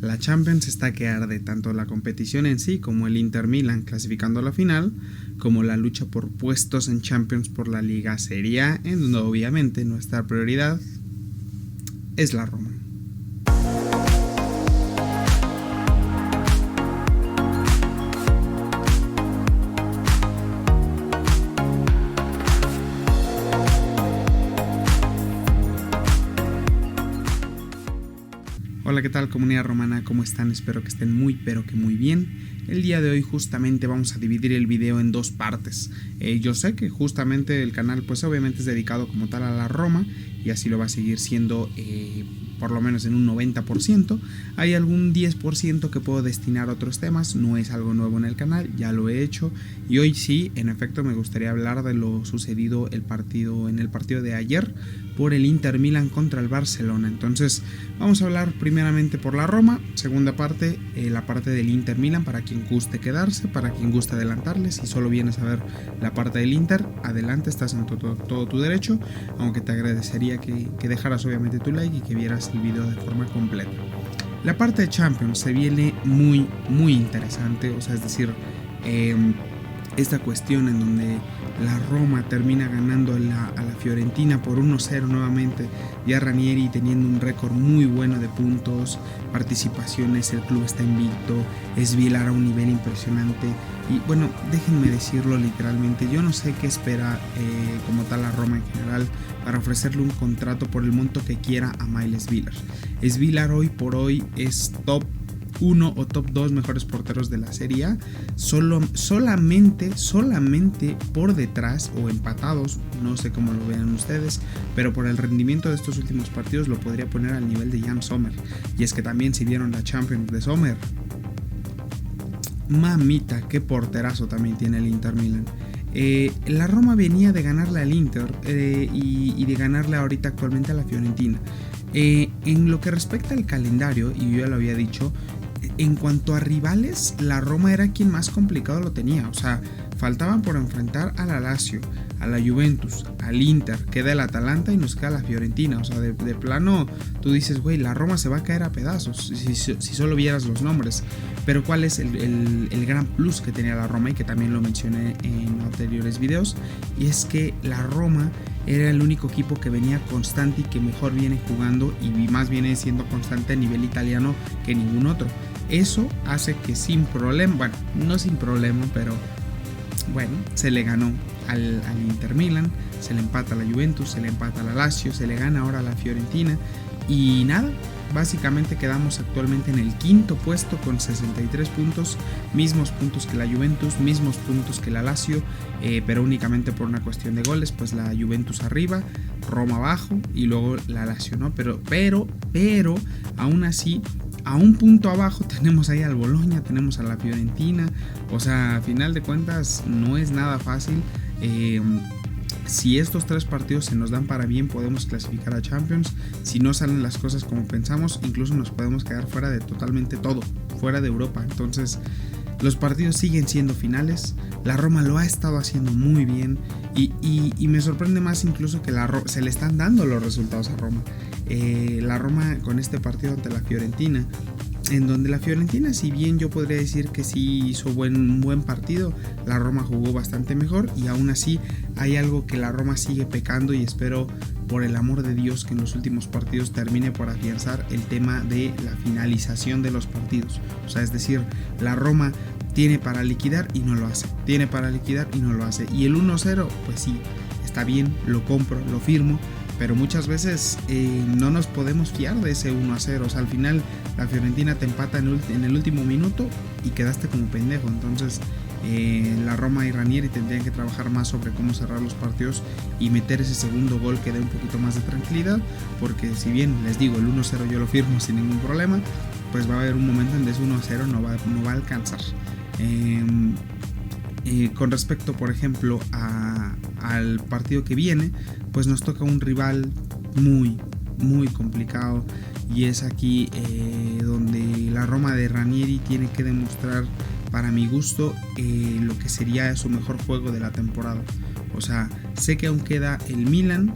La Champions está que arde, tanto la competición en sí como el Inter Milan clasificando a la final, como la lucha por puestos en Champions por la Liga Serie A, en donde obviamente nuestra prioridad es la Roma. Hola, ¿qué tal comunidad romana? ¿Cómo están? Espero que estén muy pero que muy bien. El día de hoy justamente vamos a dividir el video en dos partes. Yo sé que justamente el canal pues obviamente es dedicado como tal a la Roma y así lo va a seguir siendo por lo menos en un 90%. Hay algún 10% que puedo destinar a otros temas, no es algo nuevo en el canal, ya lo he hecho. Y hoy sí, en efecto, me gustaría hablar de lo sucedido en el partido de ayer por el Inter Milan contra el Barcelona. Entonces vamos a hablar primeramente por la Roma, segunda parte, la parte del Inter Milan, para quien guste quedarse, para quien guste adelantarle. Si solo vienes a ver la parte del Inter, adelante, estás en todo tu derecho, aunque te agradecería que dejaras obviamente tu like y que vieras el video de forma completa. La parte de Champions se viene muy interesante, o sea, es decir, esta cuestión en donde la Roma termina ganando a la Fiorentina por 1-0 nuevamente, ya Ranieri teniendo un récord muy bueno de puntos, participaciones, el club está invicto, es Vilar a un nivel impresionante. Y bueno, déjenme decirlo literalmente, yo no sé qué espera como tal la Roma en general para ofrecerle un contrato por el monto que quiera a Miles Vilar. Vilar hoy por hoy es top 1 o top 2 mejores porteros de la Serie A, solamente por detrás o empatados, no sé cómo lo vean ustedes, pero por el rendimiento de estos últimos partidos lo podría poner al nivel de Jan Sommer. Y es que también, si vieron la Champions de Sommer, mamita, qué porterazo también tiene el Inter Milan. La Roma venía de ganarle al Inter y de ganarle ahorita actualmente a la Fiorentina. En lo que respecta al calendario, y yo ya lo había dicho, en cuanto a rivales, la Roma era quien más complicado lo tenía. O sea, faltaban por enfrentar a la Lazio, a la Juventus, al Inter, queda el Atalanta y nos queda la Fiorentina. O sea, de plano, tú dices, güey, la Roma se va a caer a pedazos si solo vieras los nombres. Pero ¿cuál es el gran plus que tenía la Roma? Y que también lo mencioné en anteriores videos, y es que la Roma era el único equipo que venía constante y que mejor viene jugando, y más viene siendo constante a nivel italiano que ningún otro. Eso hace que sin problema, bueno, no sin problema, pero bueno, se le ganó al Inter Milan, se le empata a la Juventus, se le empata a la Lazio, se le gana ahora a la Fiorentina y nada, básicamente quedamos actualmente en el quinto puesto con 63 puntos, mismos puntos que la Juventus, mismos puntos que la Lazio, pero únicamente por una cuestión de goles, pues la Juventus arriba, Roma abajo y luego la Lazio, ¿no? Pero aún así, a un punto abajo tenemos ahí al Bologna, tenemos a la Fiorentina. O sea, a final de cuentas no es nada fácil. Si estos tres partidos se nos dan para bien, podemos clasificar a Champions. Si no salen las cosas como pensamos, incluso nos podemos quedar fuera de totalmente todo, fuera de Europa. Entonces los partidos siguen siendo finales. La Roma lo ha estado haciendo muy bien y me sorprende más incluso que se le están dando los resultados a Roma. La Roma con este partido ante la Fiorentina, en donde la Fiorentina, si bien yo podría decir que sí hizo un buen partido, la Roma jugó bastante mejor, y aún así hay algo que la Roma sigue pecando, y espero por el amor de Dios que en los últimos partidos termine por afianzar el tema de la finalización de los partidos. O sea, es decir, la Roma tiene para liquidar y no lo hace, tiene para liquidar y no lo hace, y el 1-0 pues sí, está bien, lo compro, lo firmo, pero muchas veces no nos podemos fiar de ese 1-0. O sea, al final la Fiorentina te empata en el último minuto y quedaste como pendejo. Entonces la Roma y Ranieri tendrían que trabajar más sobre cómo cerrar los partidos y meter ese segundo gol que dé un poquito más de tranquilidad, porque si bien les digo, el 1-0 yo lo firmo sin ningún problema, pues va a haber un momento en que ese 1-0 no va a alcanzar. Con respecto, por ejemplo, al partido que viene, pues nos toca un rival muy complicado, y es aquí donde la Roma de Ranieri tiene que demostrar, para mi gusto, lo que sería su mejor juego de la temporada. O sea, sé que aún queda el Milan,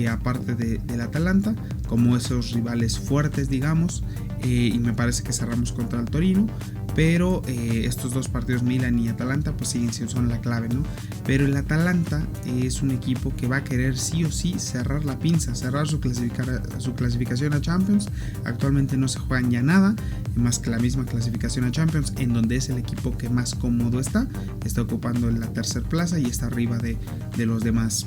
aparte del Atalanta, como esos rivales fuertes, digamos, y me parece que cerramos contra el Torino. Pero estos dos partidos, Milan y Atalanta, pues siguen siendo son la clave, ¿no? Pero el Atalanta es un equipo que va a querer sí o sí cerrar la pinza, cerrar su clasificación a Champions. Actualmente no se juegan ya nada más que la misma clasificación a Champions, en donde es el equipo que más cómodo está ocupando la tercera plaza y está arriba de los demás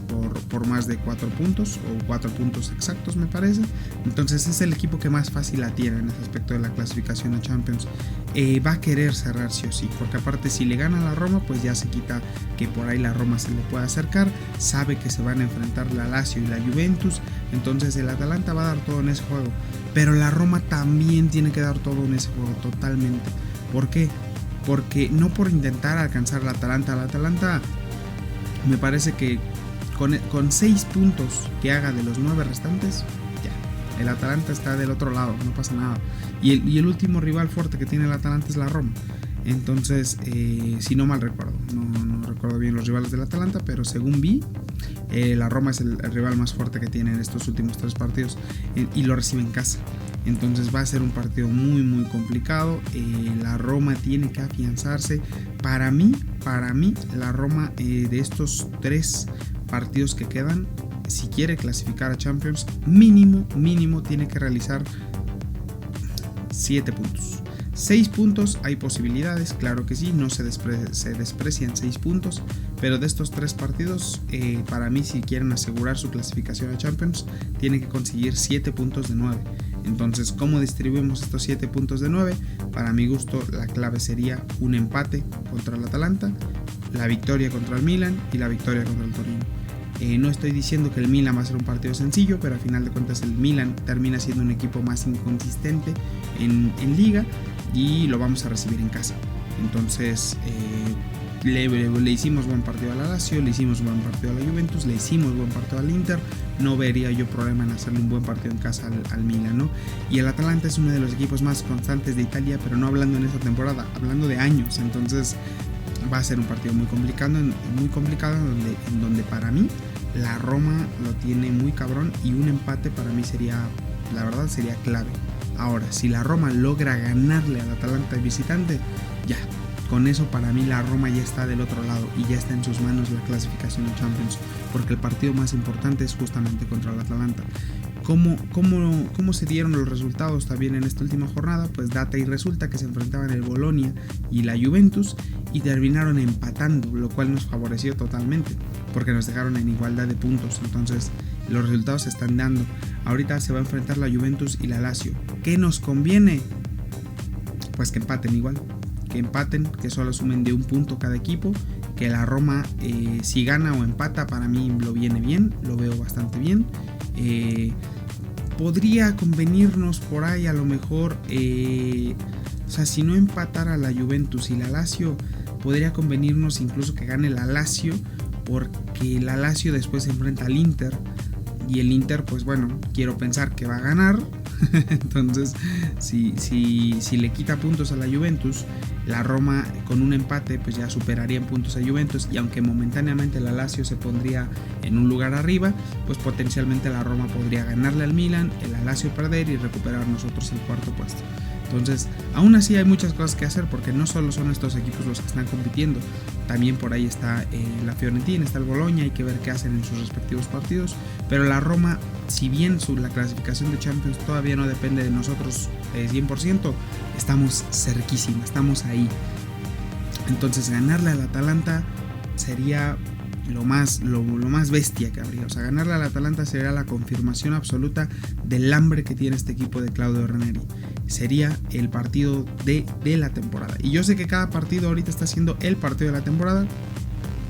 por más de 4 puntos o 4 puntos exactos, me parece. Entonces es el equipo que más fácil la tiene en ese aspecto de la clasificación a Champions. Va a querer cerrar sí o sí, porque aparte si le gana a la Roma, pues ya se quita que por ahí la Roma se le pueda acercar, sabe que se van a enfrentar la Lazio y la Juventus, entonces el Atalanta va a dar todo en ese juego, pero la Roma también tiene que dar todo en ese juego, totalmente. ¿Por qué? Porque no por intentar alcanzar al Atalanta me parece que con 6 puntos que haga de los 9 restantes, ya, el Atalanta está del otro lado, no pasa nada. Y el último rival fuerte que tiene el Atalanta es la Roma. Entonces, si no mal recuerdo, no recuerdo bien los rivales del Atalanta, pero según vi, la Roma es el rival más fuerte que tiene en estos últimos 3 partidos y lo recibe en casa. Entonces va a ser un partido muy muy complicado. La Roma tiene que afianzarse. Para mí la Roma de estos 3 partidos que quedan, si quiere clasificar a Champions, mínimo tiene que realizar 7 puntos. 6 puntos hay posibilidades, claro que sí, no se desprecian 6 puntos, pero de estos 3 partidos, para mí, si quieren asegurar su clasificación a Champions, tienen que conseguir 7 puntos de 9. Entonces, ¿cómo distribuimos estos 7 puntos de 9? Para mi gusto, la clave sería un empate contra el Atalanta, la victoria contra el Milan y la victoria contra el Torino. No estoy diciendo que el Milan va a ser un partido sencillo, pero al final de cuentas el Milan termina siendo un equipo más inconsistente en liga y lo vamos a recibir en casa. Entonces le hicimos buen partido a la Lazio, le hicimos buen partido a la Juventus, le hicimos buen partido al Inter. No vería yo problema en hacerle un buen partido en casa al Milan, ¿no? Y el Atalanta es uno de los equipos más constantes de Italia, pero no hablando en esta temporada, hablando de años. Entonces va a ser un partido muy complicado en donde para mí la Roma lo tiene muy cabrón y un empate para mí sería clave. Ahora, si la Roma logra ganarle al Atalanta de visitante, ya, con eso para mí la Roma ya está del otro lado y ya está en sus manos la clasificación a Champions, porque el partido más importante es justamente contra el Atalanta. ¿Cómo se dieron los resultados también en esta última jornada? Pues data y resulta que se enfrentaban el Bolonia y la Juventus y terminaron empatando, lo cual nos favoreció totalmente porque nos dejaron en igualdad de puntos. Entonces los resultados se están dando. Ahorita se va a enfrentar la Juventus y la Lazio. ¿Qué nos conviene? Pues que empaten igual, que solo sumen de un punto cada equipo, que la Roma si gana o empata para mí lo viene bien, lo veo bastante bien. Podría convenirnos por ahí a lo mejor, o sea, si no empatara la Juventus y la Lazio, podría convenirnos incluso que gane la Lazio, porque la Lazio después se enfrenta al Inter y el Inter, pues bueno, quiero pensar que va a ganar. Entonces si le quita puntos a la Juventus, la Roma con un empate pues ya superaría en puntos a Juventus, y aunque momentáneamente la Lazio se pondría en un lugar arriba, pues potencialmente la Roma podría ganarle al Milan, el Lazio perder y recuperar nosotros el cuarto puesto. Entonces, aún así hay muchas cosas que hacer, porque no solo son estos equipos los que están compitiendo, también por ahí está la Fiorentina, está el Bologna, hay que ver qué hacen en sus respectivos partidos, pero la Roma, si bien la clasificación de Champions todavía no depende de nosotros 100%, estamos cerquísima, estamos ahí. Entonces ganarle al Atalanta sería lo más bestia que habría. O sea, ganarle al Atalanta sería la confirmación absoluta del hambre que tiene este equipo de Claudio Ranieri. Sería el partido de la temporada. Y yo sé que cada partido ahorita está siendo el partido de la temporada,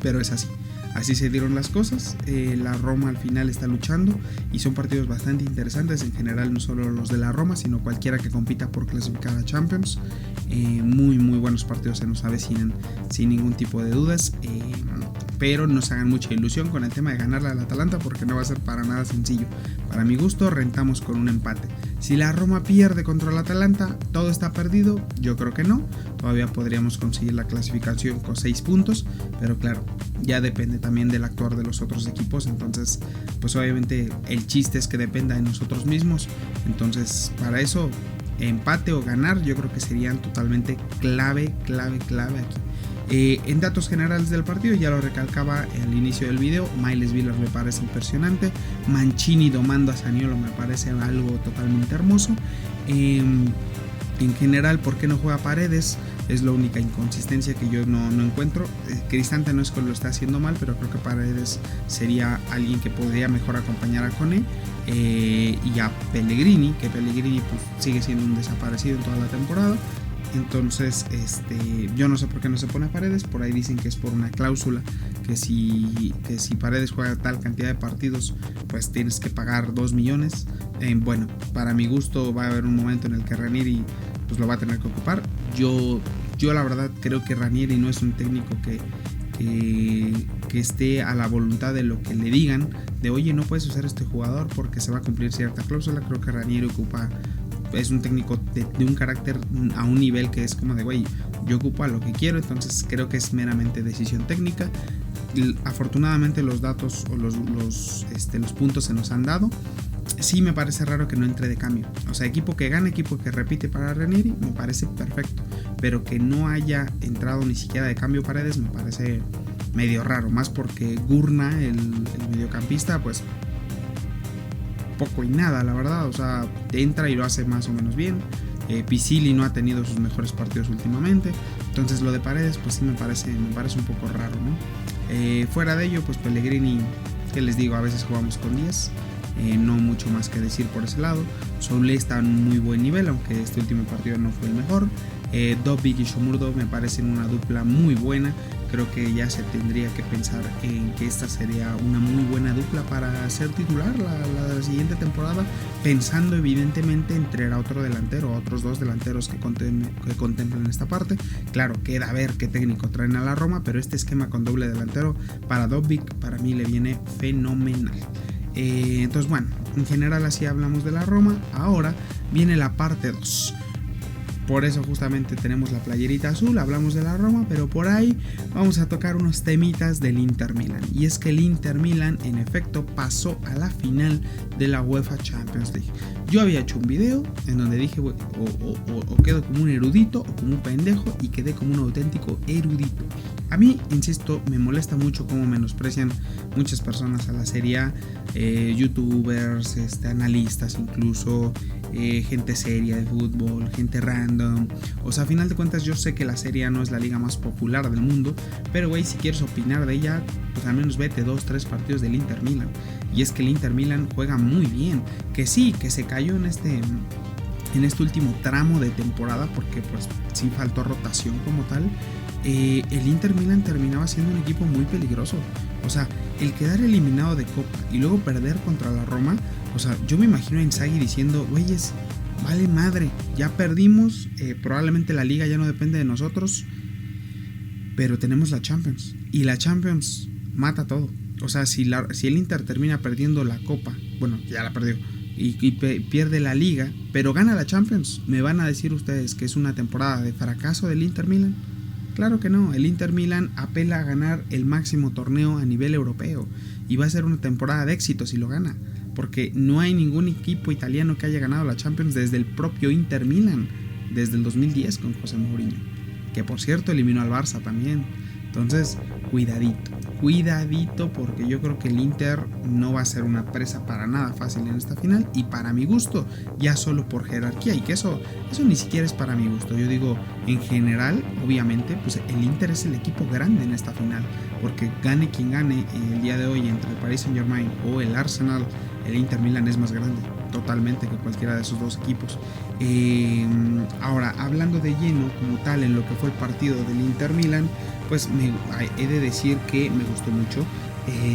pero es así. Así se dieron las cosas. La Roma al final está luchando y son partidos bastante interesantes en general, no solo los de la Roma, sino cualquiera que compita por clasificar a Champions. Muy buenos partidos se nos avecinan sin ningún tipo de dudas, pero no se hagan mucha ilusión con el tema de ganarle al Atalanta, porque no va a ser para nada sencillo. Para mi gusto rentamos con un empate. Si la Roma pierde contra el Atalanta, ¿todo está perdido? Yo creo que no. Todavía podríamos conseguir la clasificación con 6 puntos, pero claro, ya depende también del actuar de los otros equipos. Entonces, pues obviamente el chiste es que dependa de nosotros mismos. Entonces, para eso empate o ganar, yo creo que serían totalmente clave aquí. En datos generales del partido, ya lo recalcaba al inicio del video, Miles Vilas me parece impresionante, Mancini domando a Zaniolo me parece algo totalmente hermoso. En general, ¿por qué no juega Paredes? Es la única inconsistencia que yo no encuentro. Cristante no es que lo está haciendo mal, pero creo que Paredes sería alguien que podría mejor acompañar a Koné y a Pellegrini, que Pellegrini pues, sigue siendo un desaparecido en toda la temporada. Entonces, yo no sé por qué no se pone a Paredes. Por ahí dicen que es por una cláusula que si Paredes juega tal cantidad de partidos, pues tienes que pagar 2 millones. Bueno, para mi gusto va a haber un momento en el que Ranieri pues lo va a tener que ocupar. Yo la verdad creo que Ranieri no es un técnico que esté a la voluntad de lo que le digan, de oye, no puedes usar este jugador porque se va a cumplir cierta cláusula. Creo que Ranieri es un técnico de un carácter a un nivel que es como de güey, yo ocupo a lo que quiero. Entonces creo que es meramente decisión técnica. Afortunadamente los datos o los puntos se nos han dado. Sí me parece raro que no entre de cambio. O sea, equipo que gana, equipo que repite para Ranieri, me parece perfecto. Pero que no haya entrado ni siquiera de cambio Paredes me parece medio raro. Más porque Gurna, el mediocampista, pues poco y nada, la verdad. O sea, entra y lo hace más o menos bien. Pisili no ha tenido sus mejores partidos últimamente. Entonces lo de Paredes pues sí me parece un poco raro, ¿no? Fuera de ello, pues Pellegrini, que les digo, a veces jugamos con 10. No mucho más que decir por ese lado. Soule está en un muy buen nivel, aunque este último partido no fue el mejor. Dobbik y Shomurdo me parecen una dupla muy buena. Creo que ya se tendría que pensar en que esta sería una muy buena dupla para ser titular la siguiente temporada, pensando evidentemente en traer a otro delantero, a otros 2 delanteros que contemplan esta parte. Claro, queda ver qué técnico traen a la Roma, pero este esquema con doble delantero para Dobbik para mí le viene fenomenal. Entonces bueno, en general así hablamos de la Roma. Ahora viene la parte 2. Por eso justamente tenemos la playerita azul, hablamos de la Roma, pero por ahí vamos a tocar unos temitas del Inter Milan. Y es que el Inter Milan en efecto pasó a la final de la UEFA Champions League. Yo había hecho un video en donde dije o quedo como un erudito o como un pendejo, y quedé como un auténtico erudito. A mí, insisto, me molesta mucho cómo menosprecian muchas personas a la Serie A, youtubers, analistas incluso, gente seria de fútbol, gente random. O sea, a final de cuentas yo sé que la Serie A no es la liga más popular del mundo, pero güey, si quieres opinar de ella, pues al menos vete 2-3 partidos del Inter Milan. Y es que el Inter Milan juega muy bien, que sí, que se cayó en este último tramo de temporada porque pues sí faltó rotación como tal. El Inter Milan terminaba siendo un equipo muy peligroso. O sea, el quedar eliminado de Copa y luego perder contra la Roma, o sea, yo me imagino a Inzaghi diciendo, güeyes, vale madre, ya perdimos, probablemente la liga ya no depende de nosotros, pero tenemos la Champions, y la Champions mata todo. O sea, si el Inter termina perdiendo la Copa, bueno, ya la perdió, y pierde la liga, pero gana la Champions, ¿me van a decir ustedes que es una temporada de fracaso del Inter Milan? Claro que no, el Inter Milan apela a ganar el máximo torneo a nivel europeo, y va a ser una temporada de éxito si lo gana, porque no hay ningún equipo italiano que haya ganado la Champions desde el propio Inter Milan, desde el 2010 con José Mourinho, que por cierto eliminó al Barça también. Entonces, cuidadito, porque yo creo que el Inter no va a ser una presa para nada fácil en esta final, y para mi gusto, ya solo por jerarquía, y que eso ni siquiera es para mi gusto. Yo digo, en general, obviamente, pues el Inter es el equipo grande en esta final, porque gane quien gane el día de hoy entre el Paris Saint-Germain o el Arsenal, el Inter Milan es más grande totalmente que cualquiera de esos dos equipos. Ahora, hablando de lleno como tal en lo que fue el partido del Inter Milan, pues he de decir que me gustó mucho,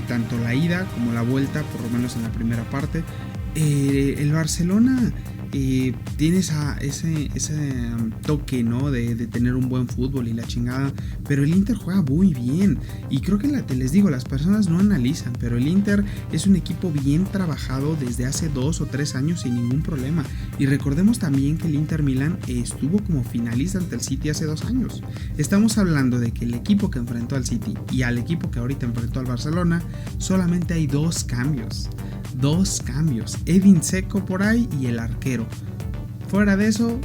tanto la ida como la vuelta, por lo menos en la primera parte. El Barcelona tiene ese toque, ¿no? de tener un buen fútbol y la chingada, pero el Inter juega muy bien, y creo que les digo, las personas no analizan, pero el Inter es un equipo bien trabajado desde hace 2 o 3 años sin ningún problema. Y recordemos también que el Inter Milan estuvo como finalista ante el City hace 2 años. Estamos hablando de que el equipo que enfrentó al City y al equipo que ahorita enfrentó al Barcelona, solamente hay 2 cambios. Edin Dzeko por ahí y el arquero. Fuera de eso,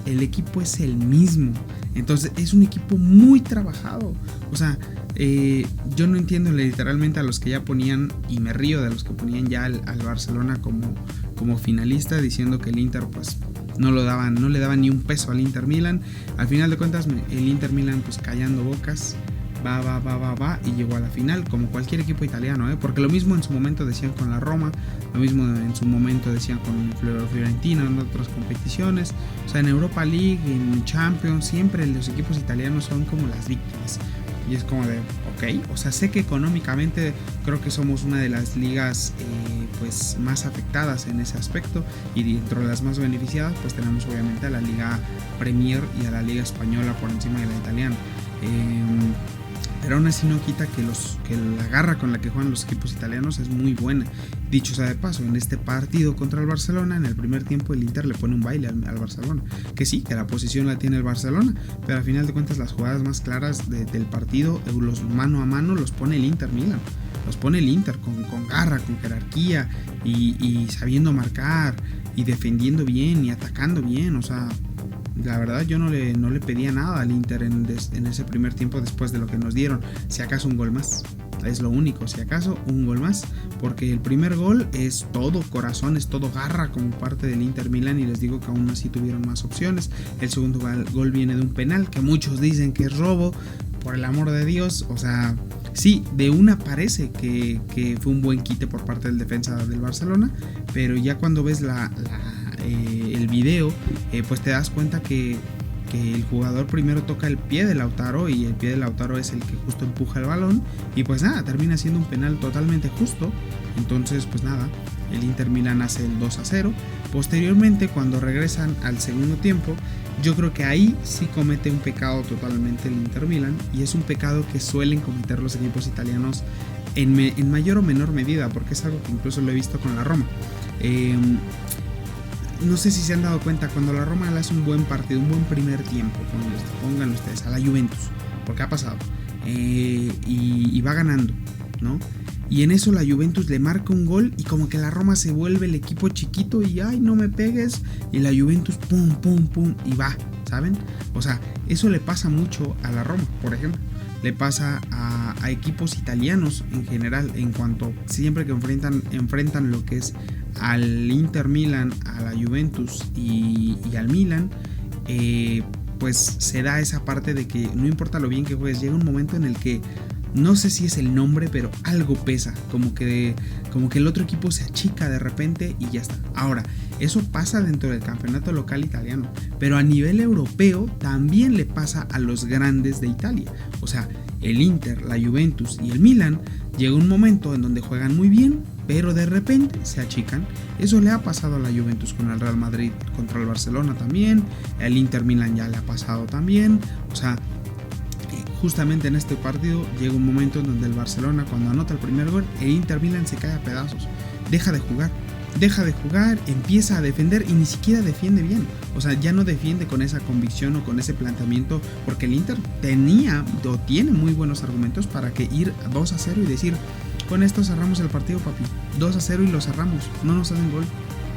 el equipo es el mismo. Entonces es un equipo muy trabajado. O sea, yo no entiendo literalmente a los que ya ponían, y me río de los que ponían ya al Barcelona como finalista, diciendo que el Inter pues no le daban ni un peso al Inter Milan. Al final de cuentas el Inter Milan pues callando bocas va y llegó a la final, como cualquier equipo italiano, porque lo mismo en su momento decían con la Roma, lo mismo en su momento decían con Fiorentina, en otras competiciones. O sea, en Europa League, en Champions, siempre los equipos italianos son como las víctimas. Y es como de, ok, o sea, sé que económicamente creo que somos una de las ligas pues más afectadas en ese aspecto, y dentro de las más beneficiadas pues tenemos obviamente a la Liga Premier y a la Liga Española por encima de la italiana. Pero aún así no quita que la garra con la que juegan los equipos italianos es muy buena. Dicho sea de paso, en este partido contra el Barcelona, en el primer tiempo el Inter le pone un baile al Barcelona. Que sí, que la posición la tiene el Barcelona, pero al final de cuentas las jugadas más claras del partido, los mano a mano, los pone el Inter Milan. Los pone el Inter con garra, con jerarquía y sabiendo marcar y defendiendo bien y atacando bien. O sea, la verdad yo no le pedía nada al Inter en ese primer tiempo después de lo que nos dieron. Si acaso un gol más, es lo único, si acaso un gol más, porque el primer gol es todo corazón, es todo garra como parte del Inter Milan, y les digo que aún así tuvieron más opciones. El segundo gol viene de un penal que muchos dicen que es robo, por el amor de Dios. O sea, sí, de una parece que fue un buen quite por parte del defensa del Barcelona, pero ya cuando ves el video, pues te das cuenta que el jugador primero toca el pie de Lautaro, y el pie de Lautaro es el que justo empuja el balón, y pues nada, termina siendo un penal totalmente justo. Entonces pues nada, el Inter Milan hace el 2-0. Posteriormente, cuando regresan al segundo tiempo, yo creo que ahí sí comete un pecado totalmente el Inter Milan, y es un pecado que suelen cometer los equipos italianos en mayor o menor medida, porque es algo que incluso lo he visto con la Roma. No sé si se han dado cuenta, cuando la Roma le hace un buen partido, un buen primer tiempo, pongan ustedes a la Juventus, porque ha pasado, y va ganando, ¿no? Y en eso la Juventus le marca un gol, y como que la Roma se vuelve el equipo chiquito y ay, no me pegues, y la Juventus pum, y va, ¿saben? O sea, eso le pasa mucho a la Roma, por ejemplo. Le pasa a equipos italianos en general, en cuanto siempre que enfrentan lo que es al Inter Milan, a la Juventus y al Milan, pues se da esa parte de que no importa lo bien que juegues, llega un momento en el que no sé si es el nombre, pero algo pesa, como que el otro equipo se achica de repente y ya está. Ahora, eso pasa dentro del campeonato local italiano, pero a nivel europeo también le pasa a los grandes de Italia. O sea, el Inter, la Juventus y el Milan, llega un momento en donde juegan muy bien, pero de repente se achican. Eso le ha pasado a la Juventus con el Real Madrid contra el Barcelona también, el Inter Milan ya le ha pasado también. O sea, justamente en este partido llega un momento en donde el Barcelona, cuando anota el primer gol, el Inter Milan se cae a pedazos, deja de jugar, empieza a defender y ni siquiera defiende bien. O sea, ya no defiende con esa convicción o con ese planteamiento, porque el Inter tiene muy buenos argumentos para que ir 2-0 y decir, con esto cerramos el partido, papi, 2-0 y lo cerramos, no nos hacen gol,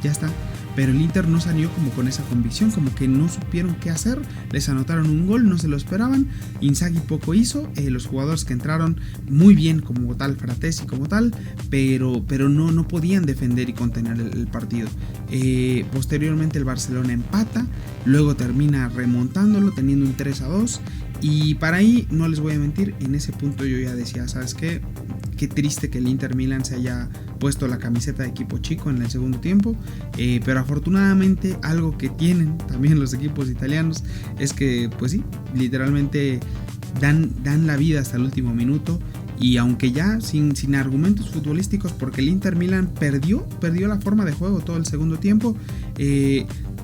ya está. Pero el Inter no salió como con esa convicción, como que no supieron qué hacer, les anotaron un gol, no se lo esperaban, Inzaghi poco hizo, los jugadores que entraron muy bien como tal, Fratesi como tal, pero no podían defender y contener el partido. Posteriormente el Barcelona empata, luego termina remontándolo, teniendo un 3-2, y para ahí, no les voy a mentir, en ese punto yo ya decía, ¿sabes qué? Qué triste que el Inter Milan se haya puesto la camiseta de equipo chico en el segundo tiempo, pero afortunadamente algo que tienen también los equipos italianos es que, pues sí, literalmente dan la vida hasta el último minuto, y aunque ya sin argumentos futbolísticos, porque el Inter Milan perdió la forma de juego todo el segundo tiempo,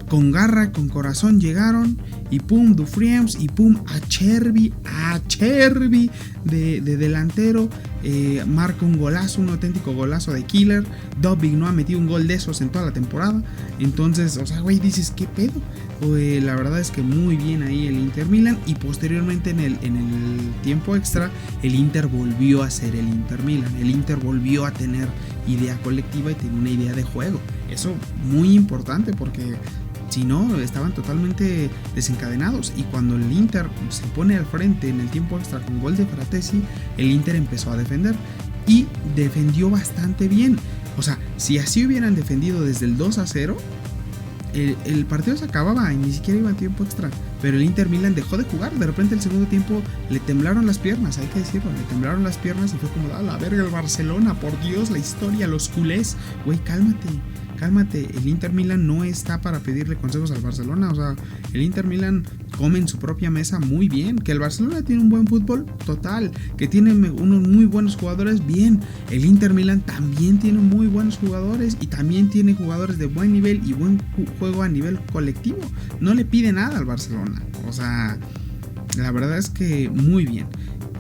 con garra, con corazón llegaron, y pum, Dufriens, y pum, Acerbi de delantero, marca un golazo, un auténtico golazo de killer. Dobbik no ha metido un gol de esos en toda la temporada. Entonces, o sea, güey, dices, ¿qué pedo? La verdad es que muy bien ahí el Inter Milan, y posteriormente en el tiempo extra, el Inter volvió a ser el Inter Milan. El Inter volvió a tener idea colectiva y tener una idea de juego. Eso muy importante, porque Si no, estaban totalmente desencadenados. Y cuando el Inter se pone al frente en el tiempo extra con gol de Fratesi, el Inter empezó a defender. Y defendió bastante bien. O sea, si así hubieran defendido desde el 2-0, el partido se acababa y ni siquiera iba a tiempo extra. Pero el Inter Milan dejó de jugar. De repente el segundo tiempo le temblaron las piernas, hay que decirlo. Le temblaron las piernas y fue como, a la verga el Barcelona, por Dios, la historia, los culés. Güey, cálmate. El Inter Milan no está para pedirle consejos al Barcelona. O sea, el Inter Milan come en su propia mesa muy bien. Que el Barcelona tiene un buen fútbol, total. Que tiene unos muy buenos jugadores, bien. El Inter Milan también tiene muy buenos jugadores y también tiene jugadores de buen nivel y buen juego a nivel colectivo. No le pide nada al Barcelona. O sea, la verdad es que muy bien.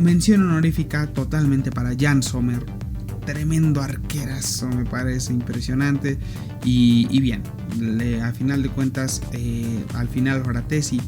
Mención honorífica totalmente para Jan Sommer. Tremendo arquerazo, me parece impresionante. Y bien, a final de cuentas, al final Fratesi,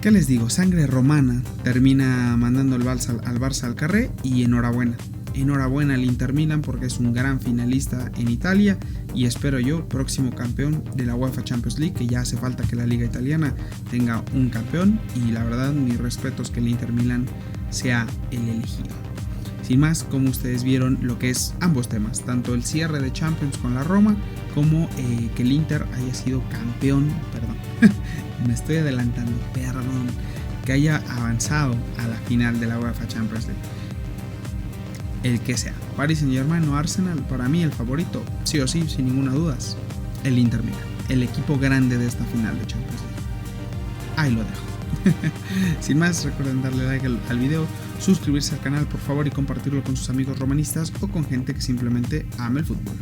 ¿qué les digo? Sangre romana, termina mandando al Barça al carré. Y enhorabuena al Inter Milan, porque es un gran finalista en Italia y espero yo próximo campeón de la UEFA Champions League, que ya hace falta que la liga italiana tenga un campeón. Y la verdad, mis respetos que el Inter Milan sea el elegido. Sin más, como ustedes vieron lo que es ambos temas, tanto el cierre de Champions con la Roma como que el Inter haya sido campeón, me estoy adelantando, que haya avanzado a la final de la UEFA Champions League. El que sea, Paris Saint-Germain o Arsenal, para mí el favorito, sí o sí, sin ninguna duda, el Inter Milan, el equipo grande de esta final de Champions League. Ahí lo dejo. Sin más, recuerden darle like al video, suscribirse al canal por favor y compartirlo con sus amigos romanistas o con gente que simplemente ama el fútbol.